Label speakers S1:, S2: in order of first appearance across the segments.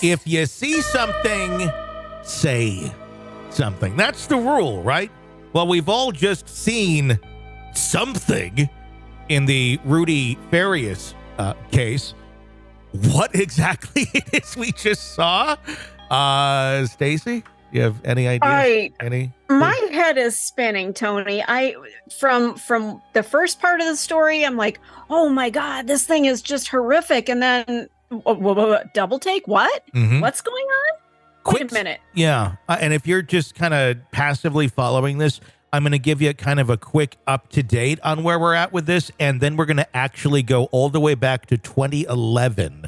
S1: If you see something, say something. That's the rule, right? Well, we've all just seen something in the Rudy Farias case. What exactly it is we just saw? Stacy, you have any idea?
S2: My head is spinning, Tony. From the first part of the story, I'm like, oh my God, this thing is just horrific. And then double take, what?
S1: Mm-hmm.
S2: What's going on? Wait a minute.
S1: Yeah. And if you're just kind of passively following this, I'm going to give you kind of a quick up-to-date on where we're at with this, and then we're going to actually go all the way back to 2011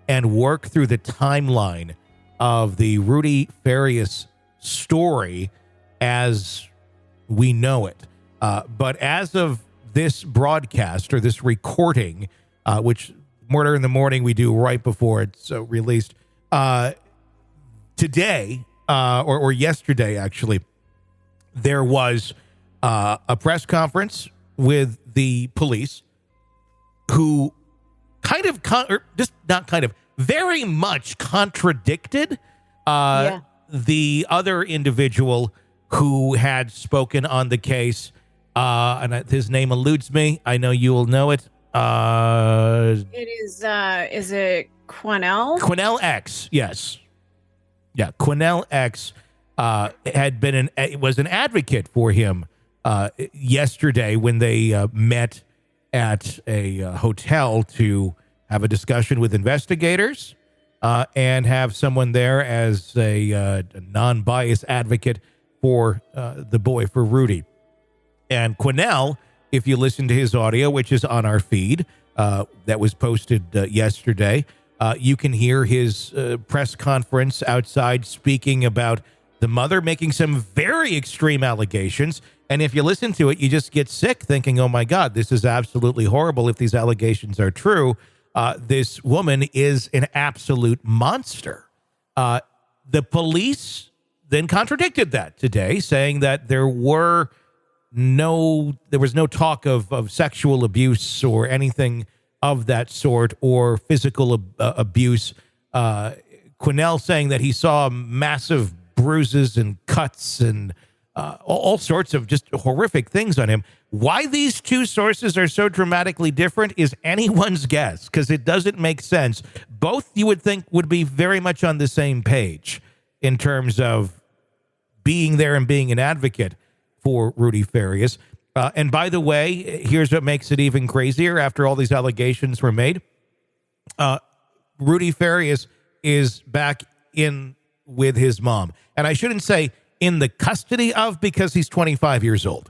S1: and work through the timeline of the Rudy Farias story as we know it. But as of this broadcast or this recording, which Murder in the Morning we do right before it's released, today, or yesterday actually, there was a press conference with the police who very much contradicted the other individual who had spoken on the case. And his name eludes me. I know you will know it.
S2: Is it Quinnell?
S1: Quinnell X, yes. Yeah, Quinnell X was an advocate for him yesterday when they met at a hotel to have a discussion with investigators and have someone there as a non-biased advocate for for Rudy. And Quinnell, if you listen to his audio, which is on our feed, that was posted yesterday, you can hear his press conference outside speaking about the mother making some very extreme allegations. And if you listen to it, you just get sick thinking, oh, my God, this is absolutely horrible if these allegations are true. This woman is an absolute monster. The police then contradicted that today, saying that there was no talk of sexual abuse or anything of that sort or physical abuse. Quinnell saying that he saw massive bruises and cuts and all sorts of just horrific things on him. Why these two sources are so dramatically different is anyone's guess, because it doesn't make sense. Both, you would think, would be very much on the same page in terms of being there and being an advocate for Rudy Farias. And by the way, here's what makes it even crazier after all these allegations were made. Rudy Farias is back in with his mom. And I shouldn't say in the custody of, because he's 25 years old.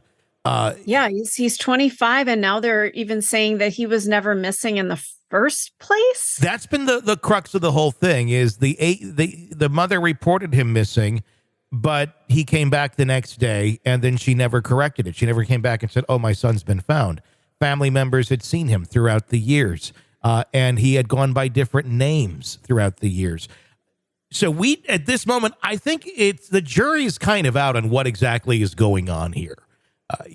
S2: He's 25, and now they're even saying that he was never missing in the first place.
S1: That's been the crux of the whole thing, is the mother reported him missing, but he came back the next day, and then she never corrected it. She never came back and said, oh, my son's been found. Family members had seen him throughout the years, and he had gone by different names throughout the years. So at this moment, I think the jury's kind of out on what exactly is going on here.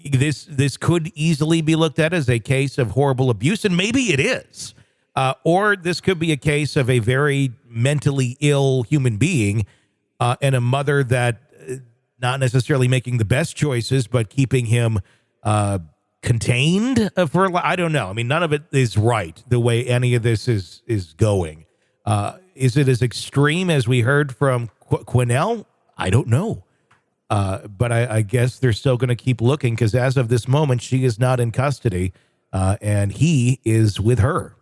S1: This could easily be looked at as a case of horrible abuse, and maybe it is. Or this could be a case of a very mentally ill human being and a mother that not necessarily making the best choices, but keeping him contained I don't know. I mean, none of it is right the way any of this is going. Is it as extreme as we heard from Quinnell? I don't know. But I guess they're still going to keep looking, because as of this moment, she is not in custody, and he is with her.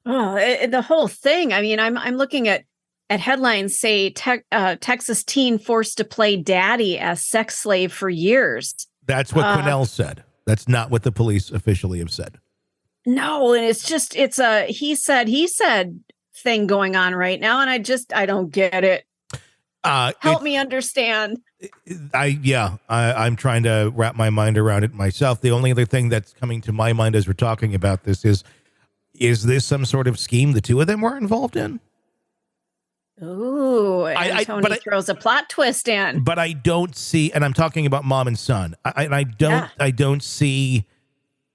S2: Oh, the whole thing. I mean, I'm looking at headlines say Texas teen forced to play daddy as sex slave for years.
S1: That's what Quinnell said. That's not what the police officially have said.
S2: No, and it's a he said thing going on right now, and I don't get it. Help me understand. I'm trying to wrap my mind around it myself. The only other thing that's coming to my mind as we're talking about this is this some sort of scheme the two of them were involved in? Ooh, and Tony throws a plot twist in.
S1: But I don't see, and I'm talking about mom and son. I don't see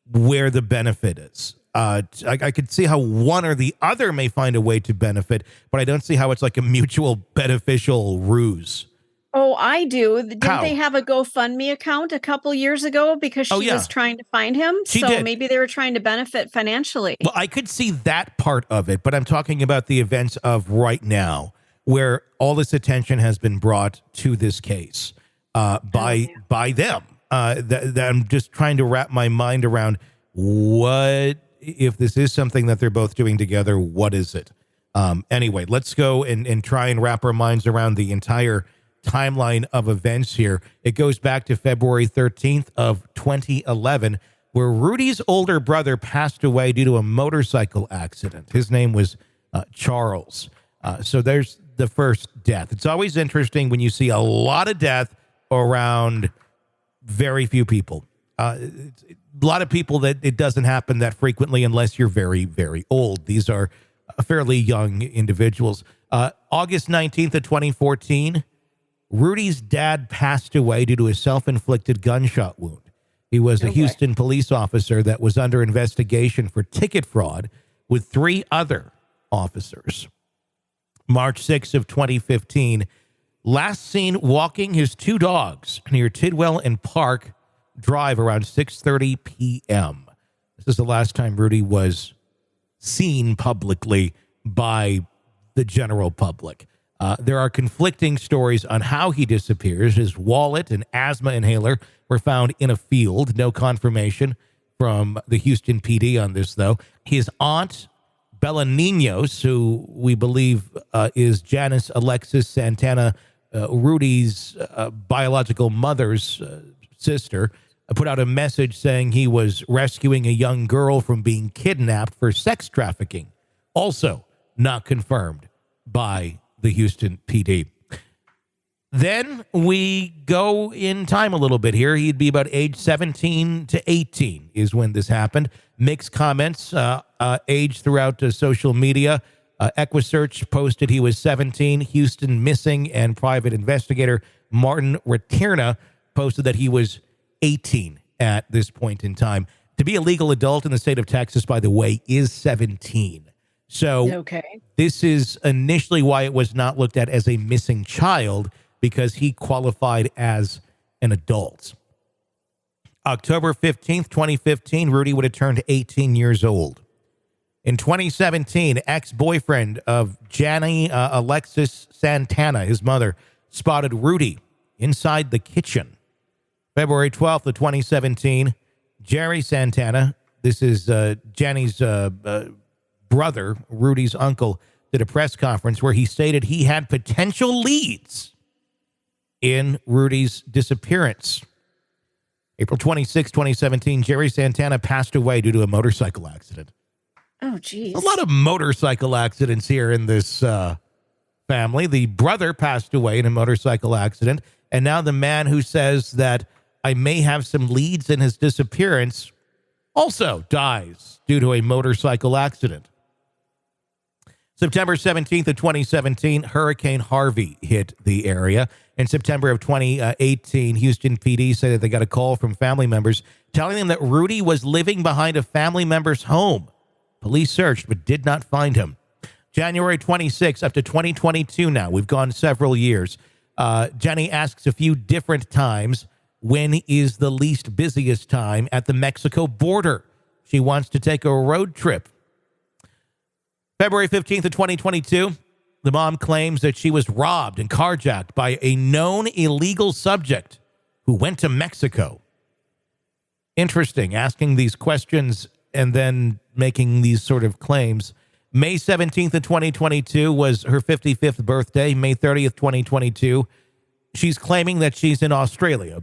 S1: where the benefit is. I could see how one or the other may find a way to benefit, but I don't see how it's like a mutual beneficial ruse.
S2: Oh, I do. Didn't
S1: How?
S2: they have a GoFundMe account a couple years ago because she was trying to find him?
S1: She did.
S2: Maybe they were trying to benefit financially.
S1: Well, I could see that part of it, but I'm talking about the events of right now, where all this attention has been brought to this case by them. That I'm just trying to wrap my mind around what, if this is something that they're both doing together, what is it? Anyway, let's go and try and wrap our minds around the entire timeline of events here. It goes back to February 13th of 2011, where Rudy's older brother passed away due to a motorcycle accident. His name was Charles. So there's the first death. It's always interesting when you see a lot of death around very few people. A lot of people that it doesn't happen that frequently unless you're very, very old. These are fairly young individuals. August 19th of 2014, Rudy's dad passed away due to a self-inflicted gunshot wound. He was a Houston police officer that was under investigation for ticket fraud with 3 other officers. March 6th of 2015, last seen walking his 2 dogs near Tidwell and Park Drive around 6:30 p.m. This is the last time Rudy was seen publicly by the general public. There are conflicting stories on how he disappears. His wallet and asthma inhaler were found in a field. No confirmation from the Houston PD on this, though. His aunt, Bella Ninos, who we believe is Janice Alexis Santana, Rudy's biological mother's sister, put out a message saying he was rescuing a young girl from being kidnapped for sex trafficking. Also not confirmed by the Houston PD. Then we go in time a little bit here. He'd be about age 17 to 18 is when this happened. Mixed comments, age throughout social media. EquiSearch posted he was 17. Houston missing and private investigator Martin Raterna posted that he was 18 at this point in time. To be a legal adult in the state of Texas, by the way, is 17. So this is initially why it was not looked at as a missing child, because he qualified as an adult. October 15th, 2015, Rudy would have turned 18 years old. In 2017, ex-boyfriend of Jani Alexis Santana, his mother, spotted Rudy inside the kitchen. February 12th of 2017, Jerry Santana, this is Jani's brother, Rudy's uncle, did a press conference where he stated he had potential leads in Rudy's disappearance. April 26, 2017, Jerry Santana passed away due to a motorcycle accident.
S2: Oh, geez.
S1: A lot of motorcycle accidents here in this family. The brother passed away in a motorcycle accident, and now the man who says that I may have some leads in his disappearance also dies due to a motorcycle accident. September 17th of 2017, Hurricane Harvey hit the area. In September of 2018, Houston PD said that they got a call from family members telling them that Rudy was living behind a family member's home. Police searched but did not find him. January 26th, up to 2022 now. We've gone several years. Jenny asks a few different times, when is the least busiest time at the Mexico border? She wants to take a road trip. February 15th of 2022, the mom claims that she was robbed and carjacked by a known illegal subject who went to Mexico. Interesting, asking these questions and then making these sort of claims. May 17th of 2022 was her 55th birthday. May 30th, 2022, she's claiming that she's in Australia.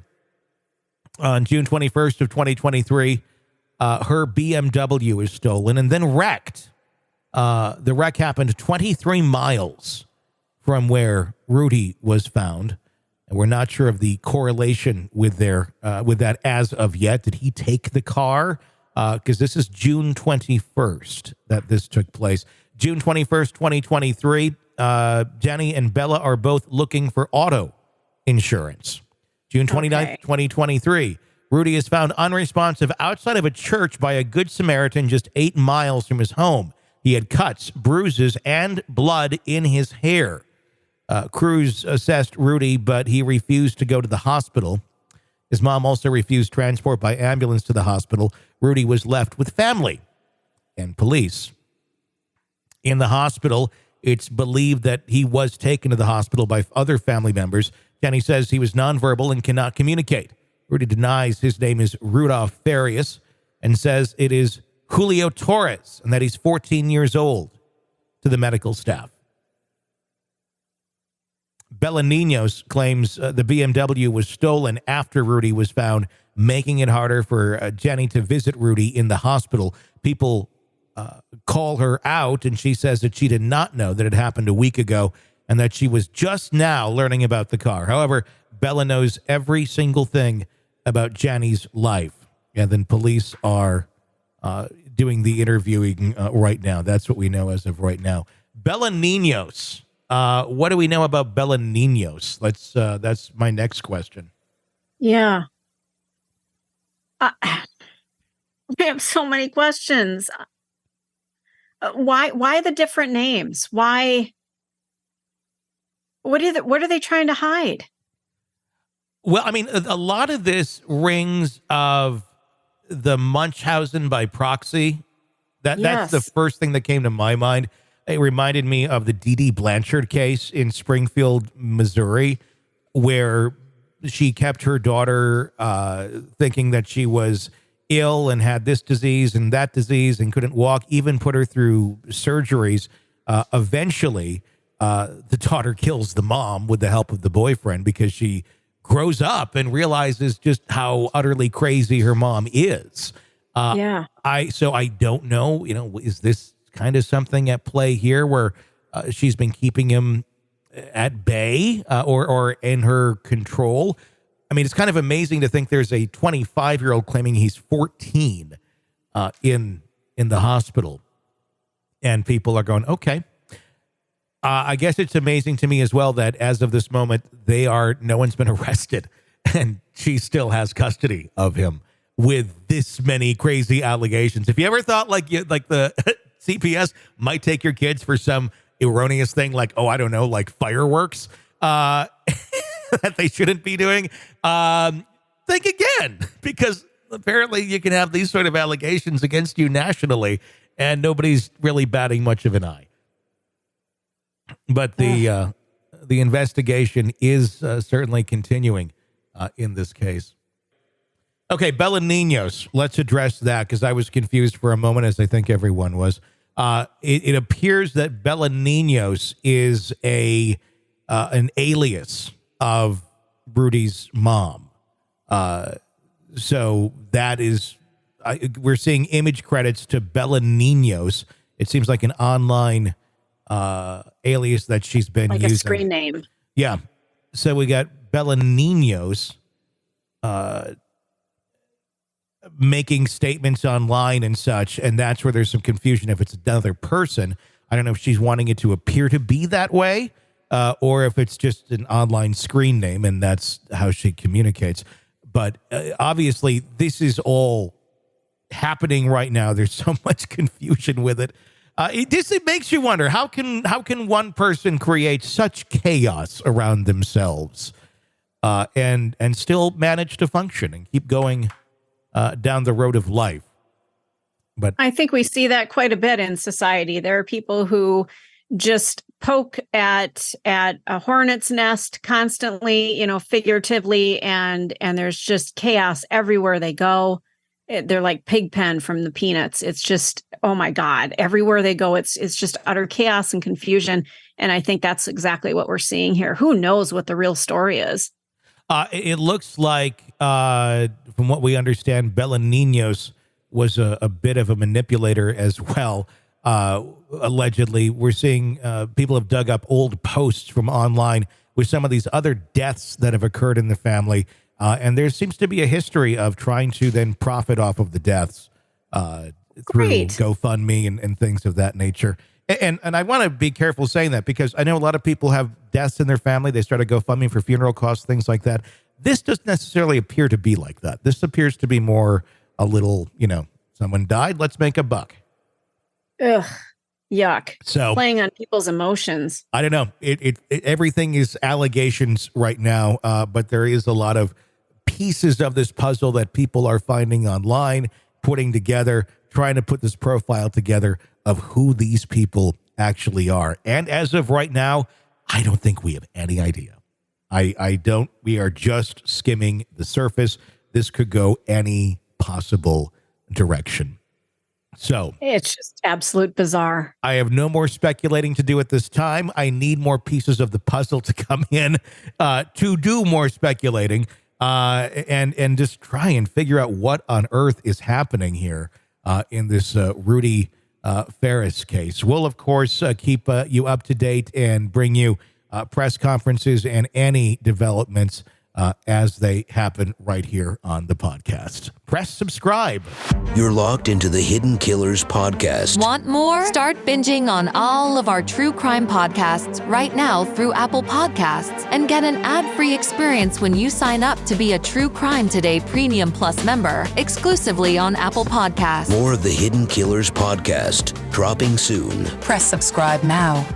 S1: On June 21st of 2023, her BMW is stolen and then wrecked. The wreck happened 23 miles from where Rudy was found. And we're not sure of the correlation with that as of yet. Did he take the car? Because this is June 21st that this took place. June 21st, 2023, Jenny and Bella are both looking for auto insurance. June 29th, 2023, Rudy is found unresponsive outside of a church by a Good Samaritan just 8 miles from his home. He had cuts, bruises, and blood in his hair. Crews assessed Rudy, but he refused to go to the hospital. His mom also refused transport by ambulance to the hospital. Rudy was left with family and police. In the hospital, it's believed that he was taken to the hospital by other family members. Jenny says he was nonverbal and cannot communicate. Rudy denies his name is Rudy Farias and says it is Julio Torres and that he's 14 years old to the medical staff. Bellaninos claims the BMW was stolen after Rudy was found, making it harder for Jenny to visit Rudy in the hospital. People call her out, and she says that she did not know that it happened a week ago and that she was just now learning about the car. However, Bella knows every single thing about Jenny's life. And then police are doing the interviewing right now. That's what we know as of right now. Bellaninos. What do we know about Bellaninos? That's my next question.
S2: Yeah. I have so many questions. Why the different names? Why? What are they trying to hide?
S1: Well, I mean, a lot of this rings of the Munchausen by proxy. That's the first thing that came to my mind. It reminded me of the Dee Dee Blanchard case in Springfield, Missouri, where she kept her daughter thinking that she was ill and had this disease and that disease and couldn't walk, even put her through surgeries. Eventually, the daughter kills the mom with the help of the boyfriend because she grows up and realizes just how utterly crazy her mom is. I don't know, is this kind of something at play here where she's been keeping him at bay or in her control? I mean, it's kind of amazing to think there's a 25-year-old claiming he's 14 in the hospital. And people are going, okay. I guess it's amazing to me as well that as of this moment, no one's been arrested and she still has custody of him with this many crazy allegations. If you ever thought like the CPS might take your kids for some erroneous thing like, I don't know, like fireworks that they shouldn't be doing, think again, because apparently you can have these sort of allegations against you nationally and nobody's really batting much of an eye. But the investigation is certainly continuing in this case. Okay, Bellaninos, let's address that because I was confused for a moment, as I think everyone was. It appears that Bellaninos is an alias of Rudy's mom. So that is, we're seeing image credits to Bellaninos. It seems like an online alias that she's been using. Like a
S2: screen name.
S1: Yeah. So we got Bellaninos making statements online and such, and that's where there's some confusion if it's another person. I don't know if she's wanting it to appear to be that way, or if it's just an online screen name, and that's how she communicates. But obviously, this is all happening right now. There's so much confusion with it. It makes you wonder, how can one person create such chaos around themselves and still manage to function and keep going down the road of life? But
S2: I think we see that quite a bit in society. There are people who just poke at a hornet's nest constantly, figuratively, and there's just chaos everywhere they go. They're like Pigpen from the Peanuts. It's just, oh my God, everywhere they go, it's just utter chaos and confusion. And I think that's exactly what we're seeing here. Who knows what the real story is?
S1: It looks like, from what we understand, Bellaninos was a bit of a manipulator as well. Allegedly, we're seeing people have dug up old posts from online with some of these other deaths that have occurred in the family. And there seems to be a history of trying to then profit off of the deaths through GoFundMe and things of that nature. And I want to be careful saying that because I know a lot of people have deaths in their family. They start a GoFundMe for funeral costs, things like that. This doesn't necessarily appear to be like that. This appears to be more a little, someone died, let's make a buck.
S2: Ugh, yuck.
S1: So
S2: playing on people's emotions.
S1: I don't know. Everything is allegations right now, but there is a lot of pieces of this puzzle that people are finding online, putting together, trying to put this profile together of who these people actually are. And as of right now, I don't think we have any idea. I don't. We are just skimming the surface. This could go any possible direction. So
S2: it's just absolute bizarre.
S1: I have no more speculating to do at this time. I need more pieces of the puzzle to come in to do more speculating and just try and figure out what on earth is happening here in this Rudy Farias case. We'll, of course, keep you up to date and bring you press conferences and any developments as they happen right here on the podcast. Press subscribe.
S3: You're locked into the Hidden Killers podcast.
S4: Want more? Start binging on all of our true crime podcasts right now through Apple Podcasts and get an ad-free experience when you sign up to be a True Crime Today Premium Plus member exclusively on Apple Podcasts.
S3: More of the Hidden Killers podcast dropping soon.
S5: Press subscribe now.